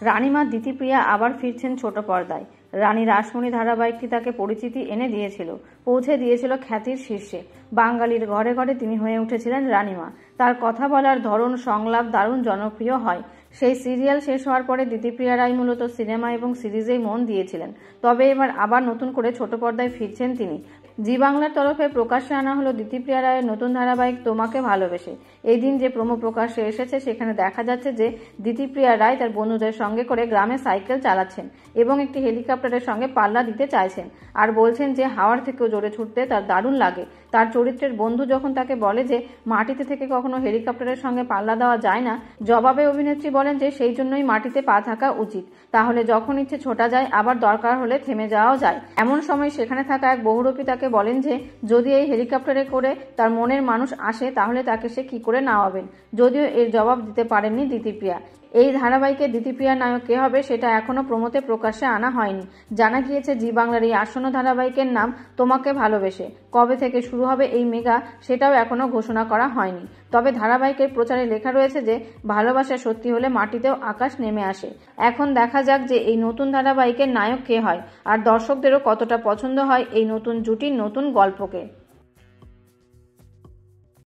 রানীমা দ্বিতীপ্রিয়া আবার ফিরছেন ছোট পর্দায়। রানী রাসমণি ধারাবাহিকটি তাকে পরিচিতি এনে দিয়েছিল, পৌঁছে দিয়েছিল খ্যাতির শীর্ষে। বাঙালির ঘরে ঘরে তিনি হয়ে উঠেছিলেন রানীমা। তার কথা বলার ধরন, সংলাপ দারুণ জনপ্রিয় হয়। সেই সিরিয়াল শেষ হওয়ার পরে দ্বিতীপ্রিয়া রায় মূলত সিনেমা এবং সিরিজেই মন দিয়েছিলেন। তবে এবার আবার নতুন করে ছোট পর্দায় ফিরছেন তিনি। জি বাংলার তরফে প্রকাশ্যে আনা হলো দ্বিতীপ্রিয়া রায়ের নতুন ধারাবাহিক তোমাকে ভালোবেসে। এই দিন যে প্রোমো প্রকাশ্যে এসেছে সেখানে দেখা যাচ্ছে যে দ্বিতীপ্রিয়া রায় তার বন্ধুদের সঙ্গে করে গ্রামে সাইকেল চালাচ্ছেন এবং একটি হেলিকপ্টারের সঙ্গে পাল্লা দিতে চাইছেন, আর বলছেন যে হাওয়ার থেকেও জোরে ছুটতে তার দারুণ লাগে। তার চরিত্রের বন্ধু যখন তাকে বলে যে মাটিতে থেকে কখনো হেলিকপ্টারের সঙ্গে পাল্লা দেওয়া যায় না, জবাবে অভিনেত্রী বলেন যে সেই জন্যই মাটিতে পা থাকা উচিত, তাহলে যখন ইচ্ছে ছোটা যায়, আবার দরকার হলে থেমে যাওয়াও যায়। এমন সময় সেখানে থাকা এক বহুরূপী তাকে বলেন যে যদি এই হেলিকপ্টারে করে তার মনের মানুষ আসে তাহলে তাকে সে কি করে নামাবেন। যদিও এর জবাব দিতে পারেননি দ্বিতীপ্রিয়া। এই ধারাবাহিকে দ্বিতীপ্রিয়ার নায়ক কে হবে সেটা এখনো প্রমোতে প্রকাশ্যে আনা হয়নি। জানা গিয়েছে জি বাংলার এই আসন্ন ধারাবাহিকের নাম তোমাকে ভালোবেসে। কবে থেকে শুরু হবে এই মেগা সেটাও এখনো ঘোষণা করা হয়নি। তবে ধারাবাহিকের প্রচারে লেখা রয়েছে যে ভালোবাসা সত্যি হলে মাটিতেও আকাশ নেমে আসে। এখন দেখা যাক যে এই নতুন ধারাবাহিকের নায়ক কে হয় আর দর্শকদেরও কতটা পছন্দ হয় এই নতুন জুটির নতুন গল্পকে।